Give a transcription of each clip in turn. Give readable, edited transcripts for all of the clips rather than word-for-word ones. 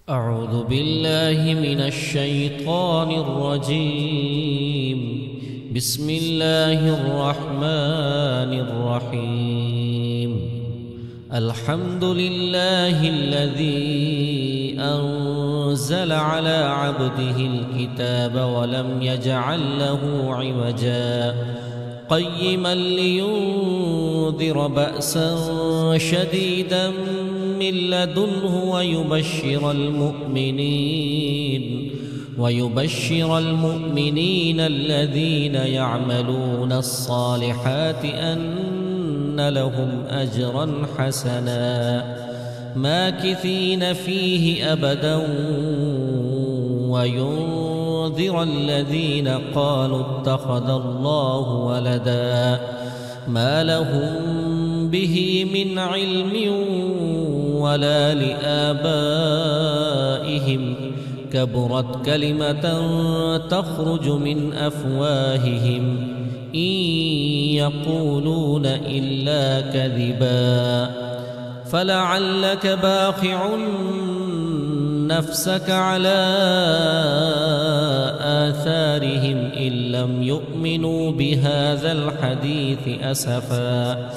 أعوذ بالله من الشيطان الرجيم. بسم الله الرحمن الرحيم. الحمد لله الذي أنزل على عبده الكتاب ولم يجعل له عوجا قيما لينذر بأسا شديدا من لدنه ويبشر المؤمنين الذين يعملون الصالحات أن لهم أجرا حسنا ماكثين فيه أبدا وينذر الذين قالوا اتخذ الله ولدا ما لهم به من علم ولا لآبائهم كبرت كلمة تخرج من أفواههم إن يقولون إلا كذبا فلعلك باخع نفسك على آثارهم إن لم يؤمنوا بهذا الحديث أسفا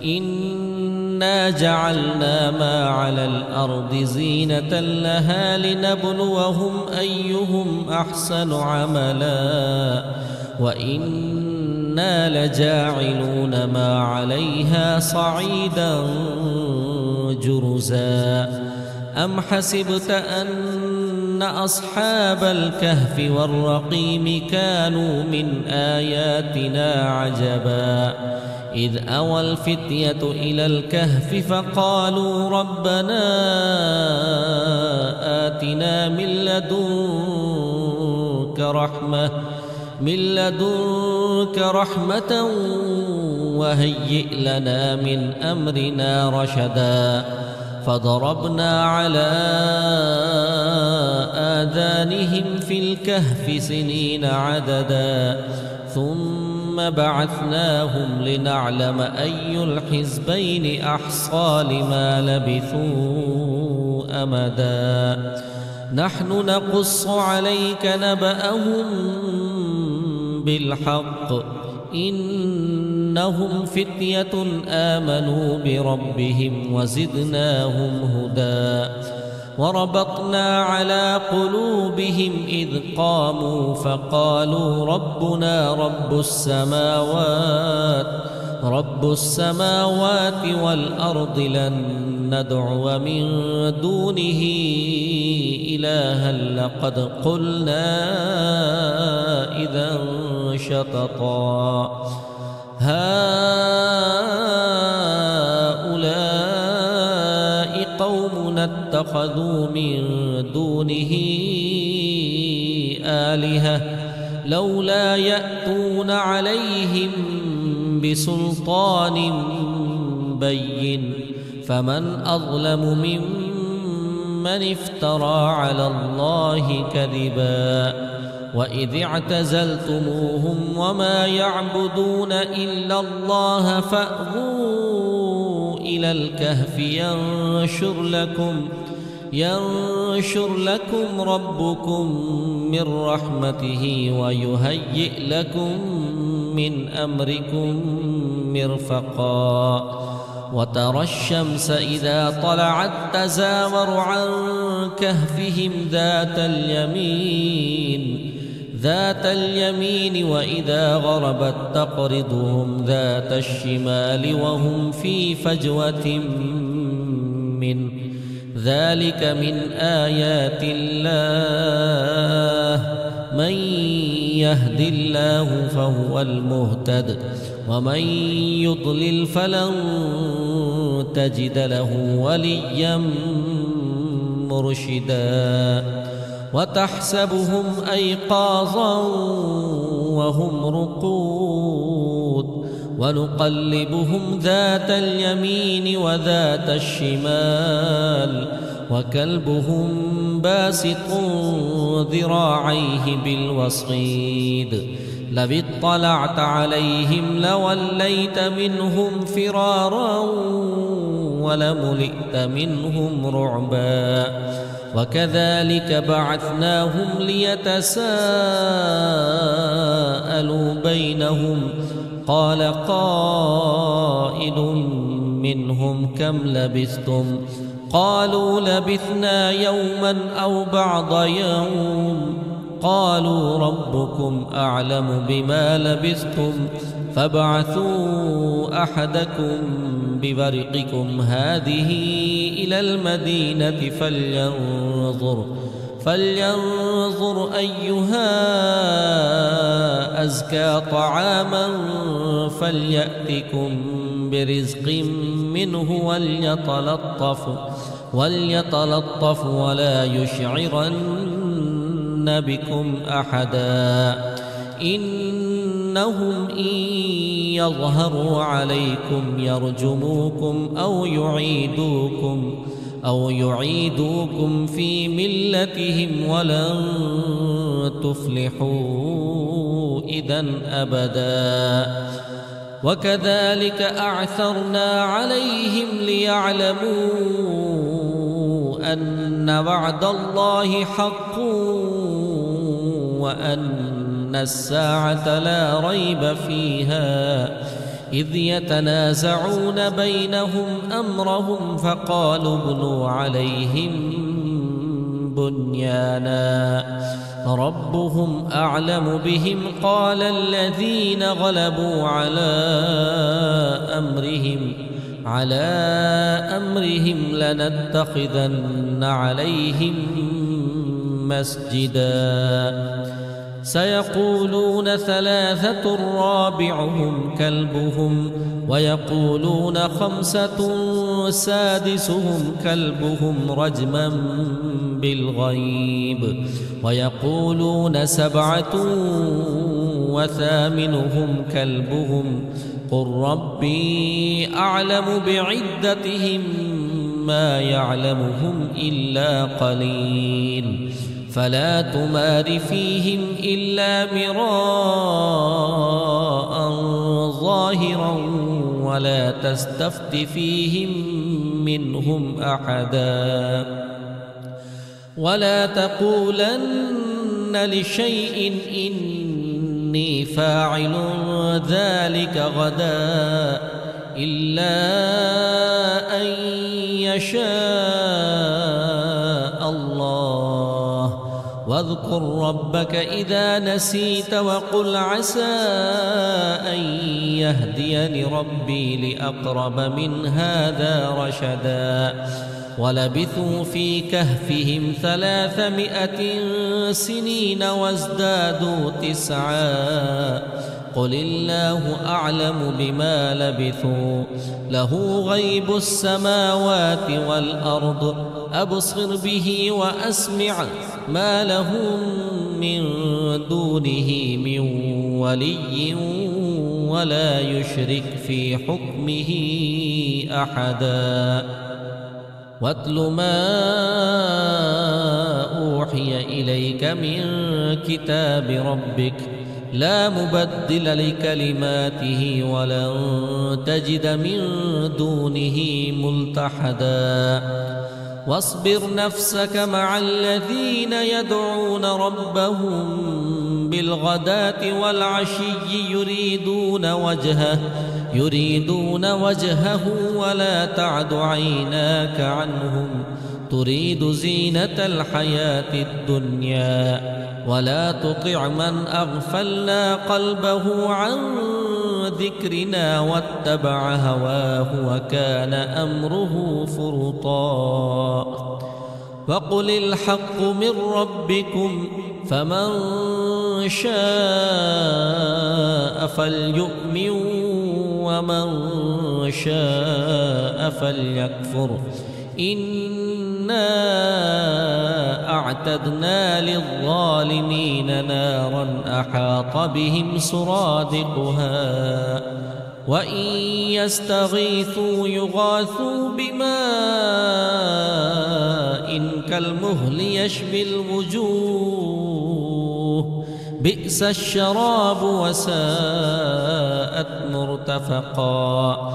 إنا جعلنا ما على الأرض زينة لها لنبلوهم أيهم أحسن عملا وإنا لجاعلون ما عليها صعيدا جرزا أم حسبت أن أصحاب الكهف والرقيم كانوا من آياتنا عجبا إذ أوى الفتية إلى الكهف فقالوا ربنا آتنا من لدنك رحمة وهيئ لنا من أمرنا رشدا فضربنا على آذانهم في الكهف سنين عددا ثم بعثناهم لنعلم أي الحزبين أحصى لما لبثوا أمدا نحن نقص عليك نبأهم بالحق إنهم فتية آمنوا بربهم وزدناهم هدى وربطنا على قلوبهم إذ قاموا فقالوا ربنا رب السماوات والأرض لن ندعو من دونه إلها لقد قلنا إذا شططا هؤلاء قومنا اتخذوا من دونه آلهة لولا يأتون عليهم بسلطان بين فمن أظلم ممن افترى على الله كذبا وإذ اعتزلتموهم وما يعبدون إلا الله فأووا إلى الكهف ينشر لكم ربكم من رحمته ويهيئ لكم من أمركم مرفقا وترى الشمس إذا طلعت تزاور عن كهفهم ذات اليمين وإذا غربت تقرضهم ذات الشمال وهم في فجوة منه ذلك من آيات الله من يهد الله فهو المهتد ومن يضلل فلن تجد له وليا مرشدا وتحسبهم أيقاظا وهم رقود ونقلبهم ذات اليمين وذات الشمال وكلبهم باسط ذراعيه بالوصيد لو اطلعت عليهم لوليت منهم فرارا ولملئت منهم رعبا وكذلك بعثناهم ليتساءلوا بينهم قال قائل منهم كم لبثتم قالوا لبثنا يوما أو بعض يوم قالوا ربكم أعلم بما لبثتم فابعثوا أحدكم ببرقكم هذه إلى المدينة فلينظر أيها أزكى طعاما فليأتكم برزق منه وليتلطف ولا يشعرن بكم أحدا إنهم إن يظهروا عليكم يرجموكم أو يعيدوكم في ملتهم ولن تفلحوا إذا أبدا وكذلك أعثرنا عليهم ليعلموا أن وعد الله حق وأن الساعة لا ريب فيها إذ يتنازعون بينهم أمرهم فقالوا ابنوا عليهم بنيانا ربهم أعلم بهم قال الذين غلبوا على أمرهم لنتخذن عليهم مسجدا سيقولون ثلاثة رابعهم كلبهم ويقولون خمسة سادسهم كلبهم رجما بالغيب ويقولون سبعة وثامنهم كلبهم قل ربي أعلم بعدتهم ما يعلمهم إلا قليل فلا تمار فيهم إلا مراء ظاهرا ولا تستفت فيهم منهم أحدا ولا تقولن لشيء إني فاعل ذلك غدا إلا أن يشاء الله واذكر ربك إذا نسيت وقل عسى أن يهديني ربي لأقرب من هذا رشدا ولبثوا في كهفهم 300 سنين وازدادوا 9 قل الله أعلم بما لبثوا له غيب السماوات والأرض أبصر به وأسمع ما لهم من دونه من ولي ولا يشرك في حكمه أحدا واتل ما أوحي إليك من كتاب ربك لا مبدل لكلماته ولن تجد من دونه ملتحدا واصبر نفسك مع الذين يدعون ربهم بالغداة والعشي يريدون وجهه ولا تعد عيناك عنهم تريد زينة الحياة الدنيا ولا تطع من أغفلنا قلبه عن ذكرنا واتبع هواه وكان أمره فرطا وقل الحق من ربكم فمن شاء فليؤمن ومن شاء فليكفر إنا أعتدنا للظالمين نارا أحاط بهم سرادقها وإن يستغيثوا يغاثوا بماء كالمهل يشوي الوجوه بئس الشراب وساءت مرتفقا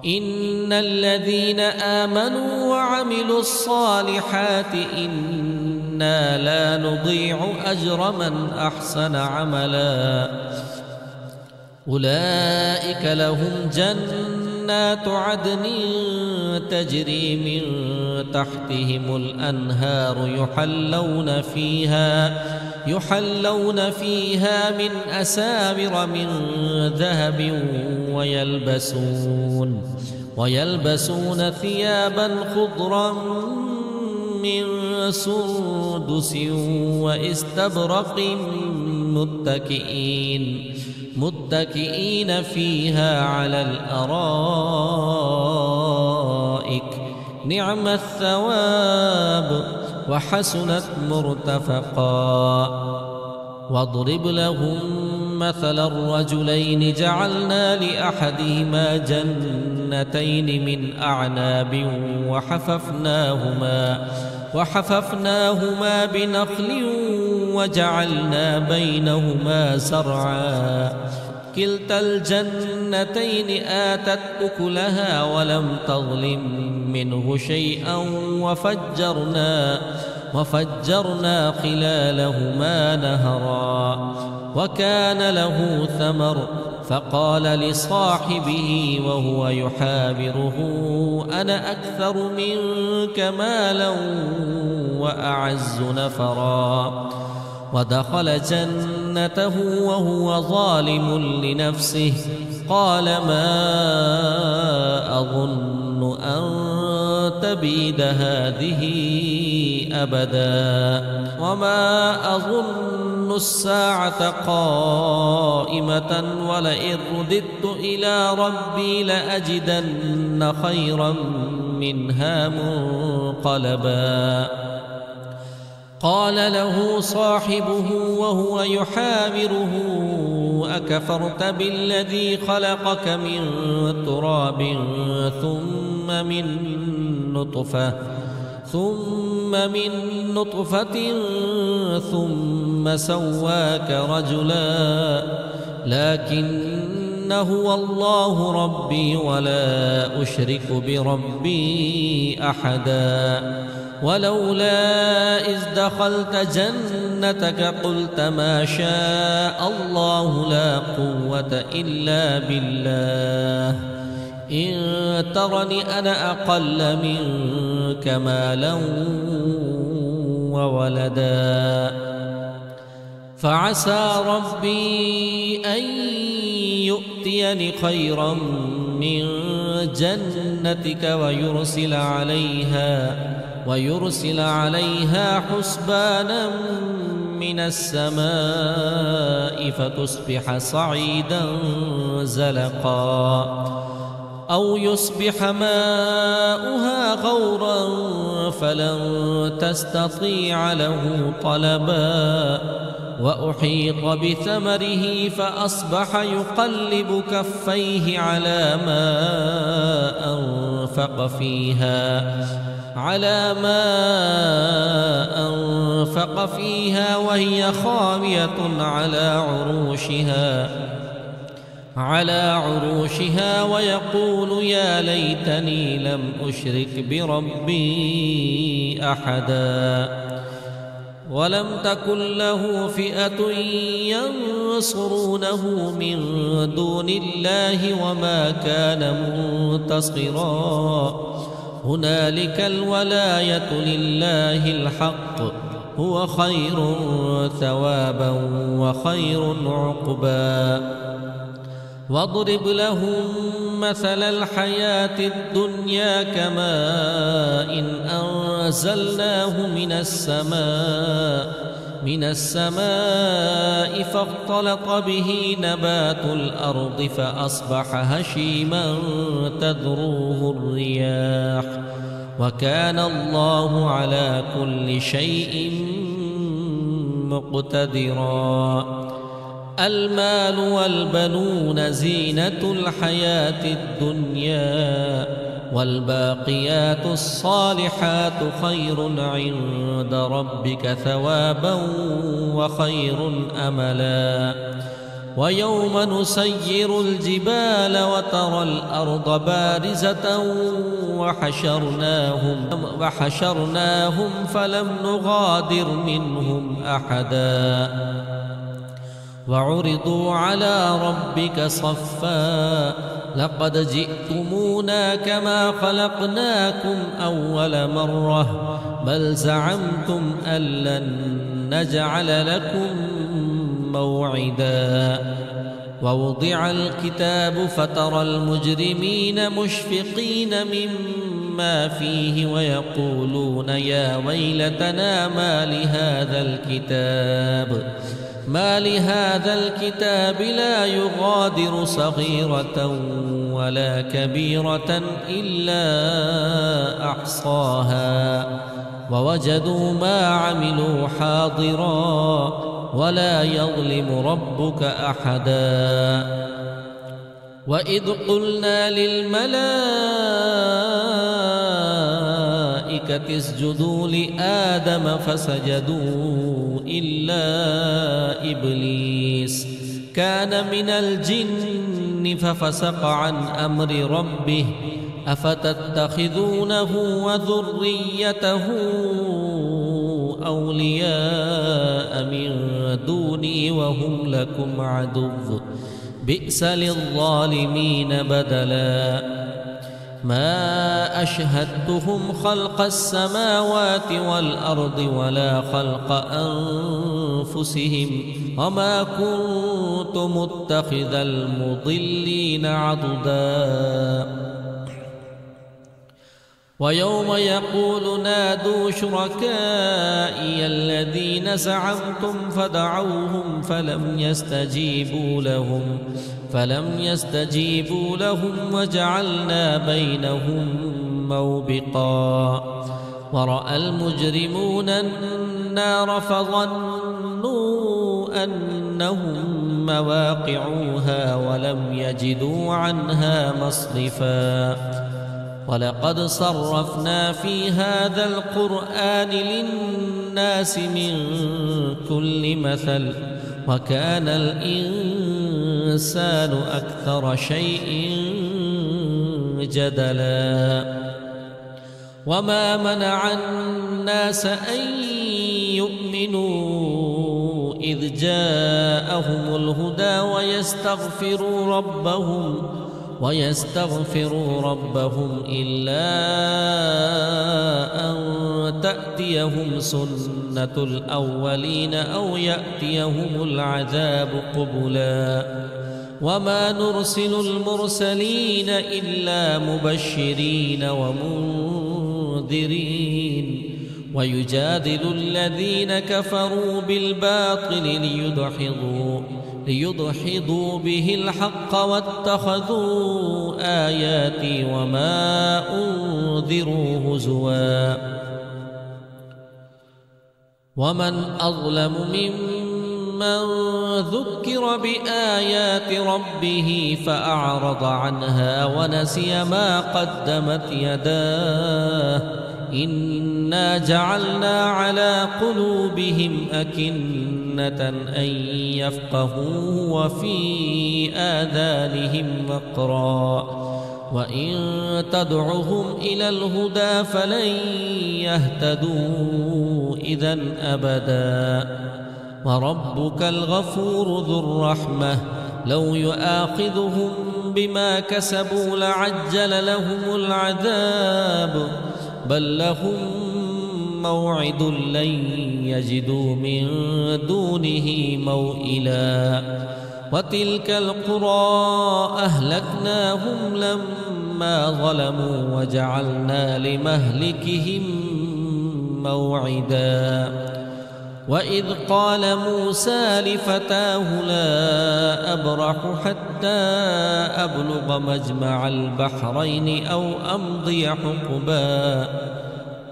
إن الذين آمنوا وعملوا الصالحات إنا لا نضيع أجر من أحسن عملا أولئك لهم جنات عدن تجري من تحتهم الأنهار يحلون فيها من أساور من ذهب ويلبسون ثيابا خضرا من سندس واستبرق متكئين فيها على الأرائك نعم الثواب وحسنت مرتفقا واضرب لهم مثل الرجلين جعلنا لأحدهما جنتين من أعناب وحففناهما بنخل وجعلنا بينهما زرعا كلتا الجنتين آتت أكلها ولم تظلم منه شيئا وفجرنا خلالهما نهرا وكان له ثمر فقال لصاحبه وهو يحاوره أنا أكثر منك مالا وأعز نفرا ودخل جنته وهو ظالم لنفسه قال ما أظن أن تبيد هذه أبدا وما أظن الساعة قائمة ولئن رددت إلى ربي لأجدن خيرا منها منقلبا قال له صاحبه وهو يحاوره أكفرت بالذي خلقك من تراب ثم من نطفة ثم سواك رجلا لكن هو الله ربي ولا أشرك بربي أحدا ولولا إذ دخلت جنتك قلت ما شاء الله لا قوة إلا بالله إن ترني أنا أقل منك مالا وولدا فعسى ربي أن يؤتيني خيرا من جنتك ويرسل عليها حسبانا من السماء فتصبح صعيدا زلقا أو يصبح ماؤها غورا فلن تستطيع له طلبا وأحيط بثمره فأصبح يقلب كفيه على ما أنفق فيها وهي خاوية على عروشها ويقول يا ليتني لم أشرك بربي أحدا ولم تكن له فئة ينصرونه من دون الله وما كان منتصرا هنالك الولاية لله الحق هو خير ثوابا وخير عقبا واضرب لهم مثل الحياة الدنيا كماء أنزلناه من السماء فاختلط به نبات الأرض فأصبح هشيما تذروه الرياح وكان الله على كل شيء مقتدرا المال والبنون زينة الحياة الدنيا والباقيات الصالحات خير عند ربك ثوابا وخير أملا ويوم نسير الجبال وترى الأرض بارزة وحشرناهم فلم نغادر منهم أحدا وعرضوا على ربك صفا لقد جئتمونا كما خلقناكم أول مرة بل زعمتم أن لن نجعل لكم موعدا ووضع الكتاب فترى المجرمين مشفقين مما فيه ويقولون يا ويلتنا ما لهذا الكتاب لا يغادر صغيرة ولا كبيرة إلا أحصاها ووجدوا ما عملوا حاضرا ولا يظلم ربك أحدا وإذ قلنا للملائكة اسجدوا لآدم فسجدوا إلا إبليس كان من الجن ففسق عن أمر ربه أفتتخذونه وذريته أولياء من دوني وهم لكم عدو بئس للظالمين بدلا ما أشهدتهم خلق السماوات والأرض ولا خلق أنفسهم وما كنت متخذ المضلين عضدا ويوم يقول نادوا شركائي الذين زعمتم فدعوهم فلم يستجيبوا لهم وجعلنا بينهم موبقا ورأى المجرمون النار فظنوا أنهم مواقعوها ولم يجدوا عنها مصرفا ولقد صرفنا في هذا القرآن للناس من كل مثل وكان الإنسان أكثر شيء جدلا وما منع الناس أن يؤمنوا إذ جاءهم الهدى ويستغفروا ربهم إلا أن تأتيهم سنة الأولين أو يأتيهم العذاب قبلا وما نرسل المرسلين إلا مبشرين ومنذرين ويجادل الذين كفروا بالباطل ليدحضوا به الحق واتخذوا آياتي وما أنذروا هزوا ومن أظلم ممن ذكر بآيات ربه فأعرض عنها ونسي ما قدمت يداه إنا جعلنا على قلوبهم أكنة أن يفقهوه وفي آذانهم وقرا وإن تدعهم إلى الهدى فلن يهتدوا إذن أبدا وربك الغفور ذو الرحمة لو يؤاخذهم بما كسبوا لعجل لهم العذاب بل لهم موعد لن يجدوا من دونه موئلا وتلك القرى أهلكناهم لما ظلموا وجعلنا لمهلكهم موعدا وإذ قال موسى لفتاه لا أبرح حتى أبلغ مجمع البحرين أو أمضي حقبا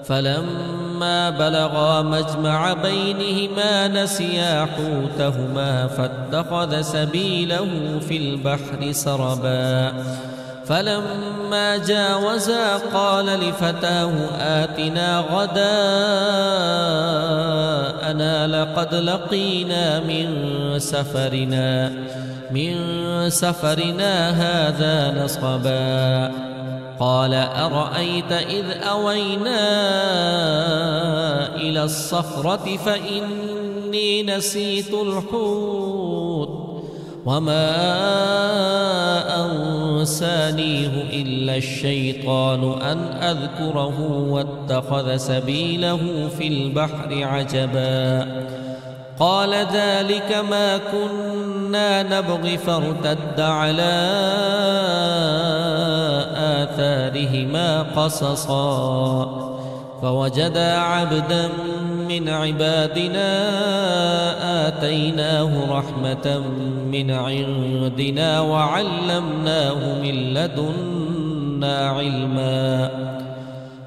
فلما بلغا مجمع بينهما نسيا حوتهما فاتخذ سبيله في البحر سربا فلما جاوزا قال لفتاه آتنا غداءنا لقد لقينا من سفرنا من سفرنا هذا نصبا قال أرأيت إذ أوينا إلى الصخرة فإني نسيت الحوت وما أنسانيه إلا الشيطان أن أذكره واتخذ سبيله في البحر عجبا قال ذلك ما كنا نبغي فارتد على آثارهما قصصا فوجدا عبدا من عبادنا آتيناه رحمة من عندنا وعلمناه من لدنا علما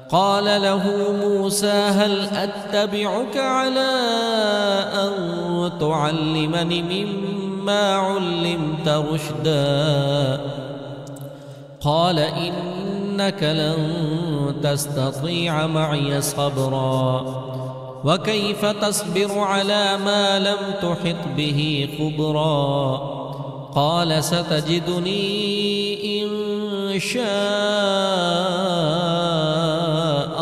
قال له موسى هل أتبعك على أن تعلمني مما علمت رشدا قال إنك لن تستطيع معي صبرا وكيف تصبر على ما لم تحط به خبرا قال ستجدني إن شاء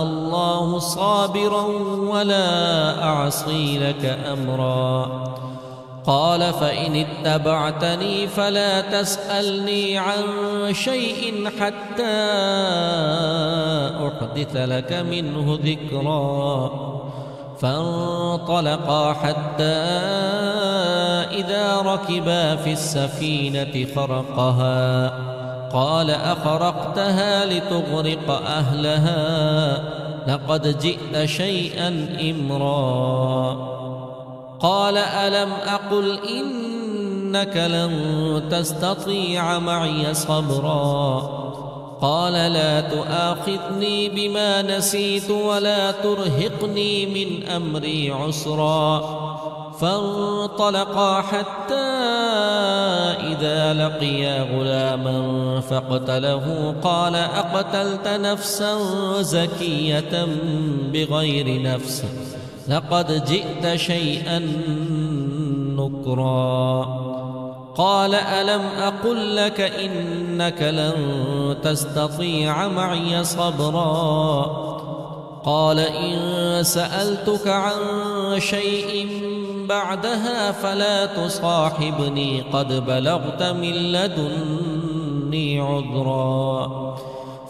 الله صابرا ولا أعصي لك أمرا قال فإن اتبعتني فلا تسألني عن شيء حتى أحدث لك منه ذكرا فانطلقا حتى إذا ركبا في السفينة خرقها قال أخرقتها لتغرق أهلها لقد جئت شيئا إمرا قال ألم أقل إنك لن تستطيع معي صبرا قال لا تؤاخذني بما نسيت ولا ترهقني من أمري عسرا فانطلقا حتى إذا لقيا غلاما فاقتله قال أقتلت نفسا زكية بغير نفس لقد جئت شيئا نكرا قال ألم أقل لك إنك لن تستطيع معي صبرا قال إن سألتك عن شيء بعدها فلا تصاحبني قد بلغت من لدني عذرا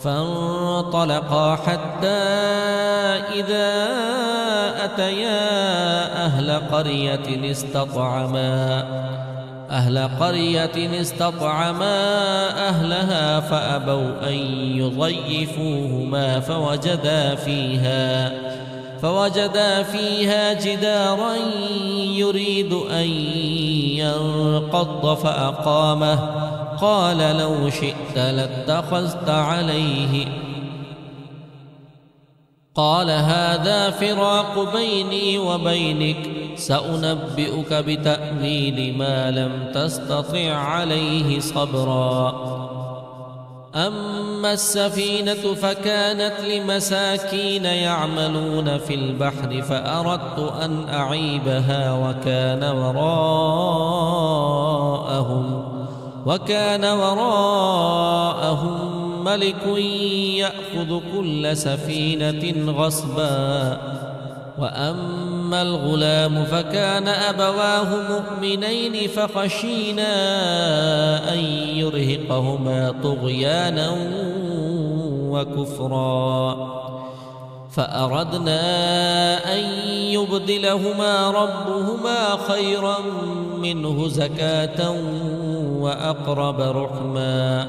فانطلقا حتى إذا أتيا أهل قرية استطعما أهلها فأبوا أن يضيفوهما فوجدا فيها جدارا يريد أن ينقض فأقامه قال لو شئت لاتخذت عليه قال هذا فراق بيني وبينك سأنبئك بتأويل ما لم تستطع عليه صبرا أما السفينة فكانت لمساكين يعملون في البحر فأردت أن أعيبها وكان وراءهم ملك يأخذ كل سفينة غصبا وأما الغلام فكان أبواه مؤمنين فخشينا أن يرهقهما طغيانا وكفرا فأردنا أن يبدلهما ربهما خيرا منه زكاة وأقرب رحما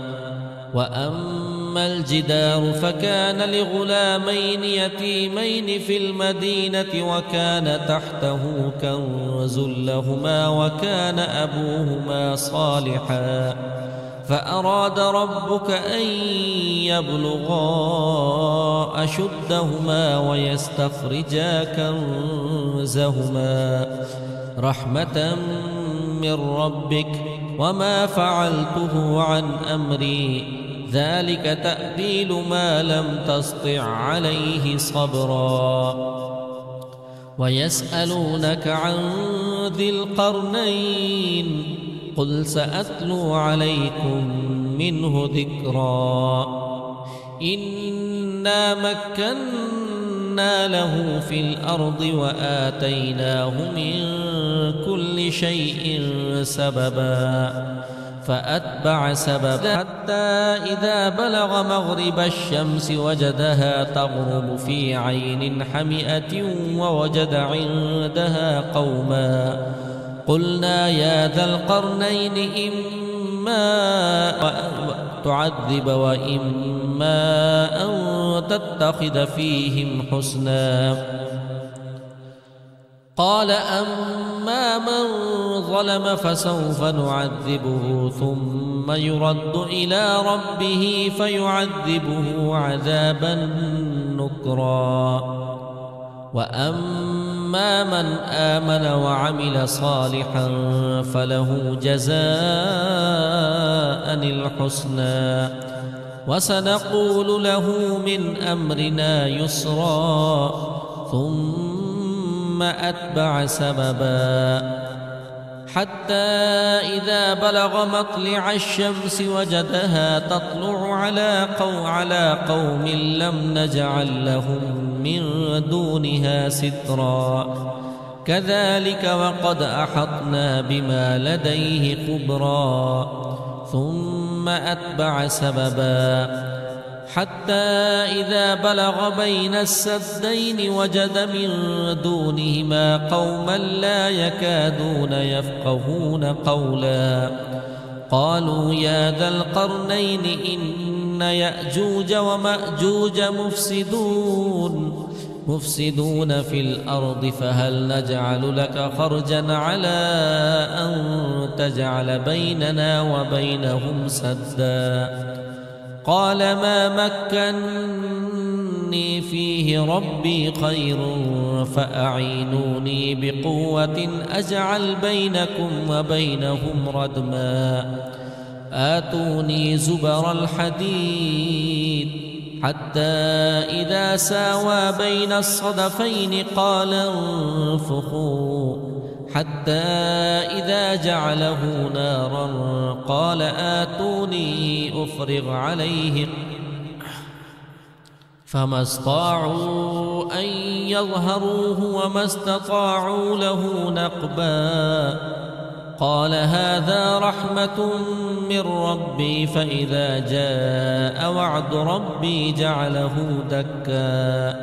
وأما الجدار فكان لغلامين يتيمين في المدينة وكان تحته كنز لهما وكان أبوهما صالحا فأراد ربك أن يبلغا أشدهما ويستخرجا كنزهما رحمة من ربك وما فعلته عن أمري ذلك تأويل ما لم تسطع عليه صبرا ويسألونك عن ذي القرنين قل سأتلو عليكم منه ذكرا إنا مكنا له في الأرض وآتيناه من كل شيء سببا فأتبع سببا حتى إذا بلغ مغرب الشمس وجدها تغرب في عين حمئة ووجد عندها قوما قلنا يا ذا القرنين إما أن تعذب وإما أن تتخذ فيهم حسنا قال أما من ظلم فسوف نعذبه ثم يرد إلى ربه فيعذبه عذابا نكرا وأما من آمن وعمل صالحا فله جزاء الحسنى وسنقول له من أمرنا يسرا ثم أتبع سببا حتى إذا بلغ مطلع الشمس وجدها تطلع على قوم لم نجعل لهم من دونها سترا كذلك وقد أحطنا بما لديه خبرا ثم أتبع سببا حتى إذا بلغ بين السدين وجد من دونهما قوما لا يكادون يفقهون قولا قالوا يا ذا القرنين إن يأجوج ومأجوج مفسدون في الأرض فهل نجعل لك خرجا على أن تجعل بيننا وبينهم سدا قال ما مكني فيه ربي خير فأعينوني بقوة أجعل بينكم وبينهم ردما آتوني زبر الحديد حتى إذا ساوى بين الصدفين قال انفخوا حتى إذا جعله نارا قال آتوني أفرغ عليه فما استطاعوا أن يظهروه وما استطاعوا له نقبا قال هذا رحمة من ربي فإذا جاء وعد ربي جعله دكا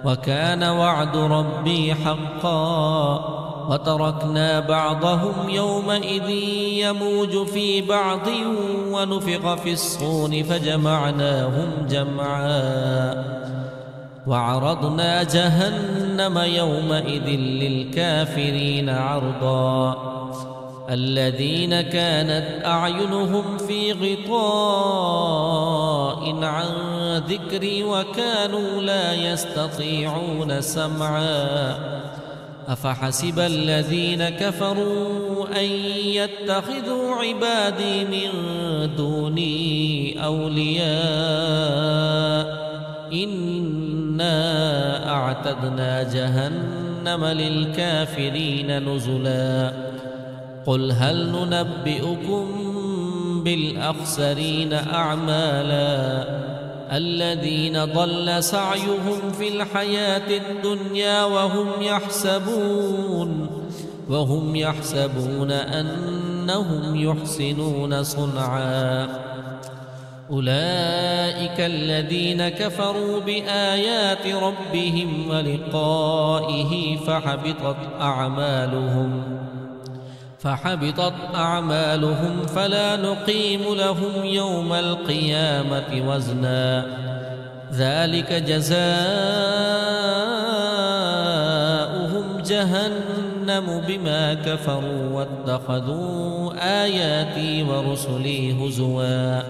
وكان وعد ربي حقا وتركنا بعضهم يومئذ يموج في بعض ونفخ في الصور فجمعناهم جمعا وعرضنا جهنم يومئذ للكافرين عرضا الذين كانت أعينهم في غطاء عن ذكري وكانوا لا يستطيعون سمعا أفحسب الذين كفروا أن يتخذوا عبادي من دوني أولياء إنا أعتدنا جهنم للكافرين نزلا قل هل ننبئكم بالأخسرين أعمالا الذين ضل سعيهم في الحياة الدنيا وهم يحسبون أنهم يحسنون صنعا أولئك الذين كفروا بآيات ربهم ولقائه فحبطت أعمالهم فلا نقيم لهم يوم القيامة وزنا ذلك جزاؤهم جهنم بما كفروا واتخذوا آياتي ورسلي هزوا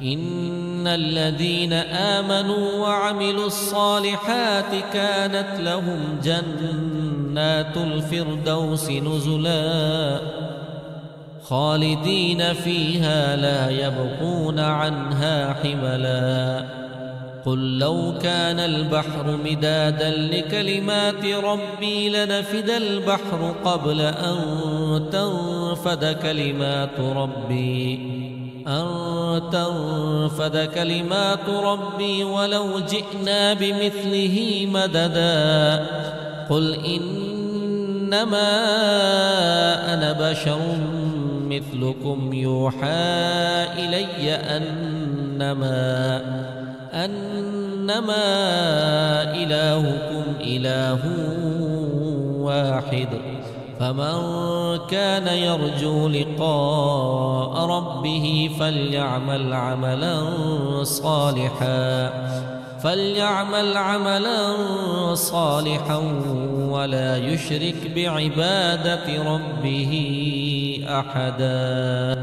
إن الذين آمنوا وعملوا الصالحات كانت لهم جنات الفردوس نزلا خالدين فيها لا يبغون عنها حولا قل لو كان البحر مدادا لكلمات ربي لنفد البحر قبل أن تنفد كلمات ربي ولو جئنا بمثله مددا قل إنما أنا بشر مثلكم يوحى إلي أنما إلهكم إله واحد فمن كان يرجو لقاء ربه فليعمل عملا صالحا ولا يشرك بعبادة ربه أحدا.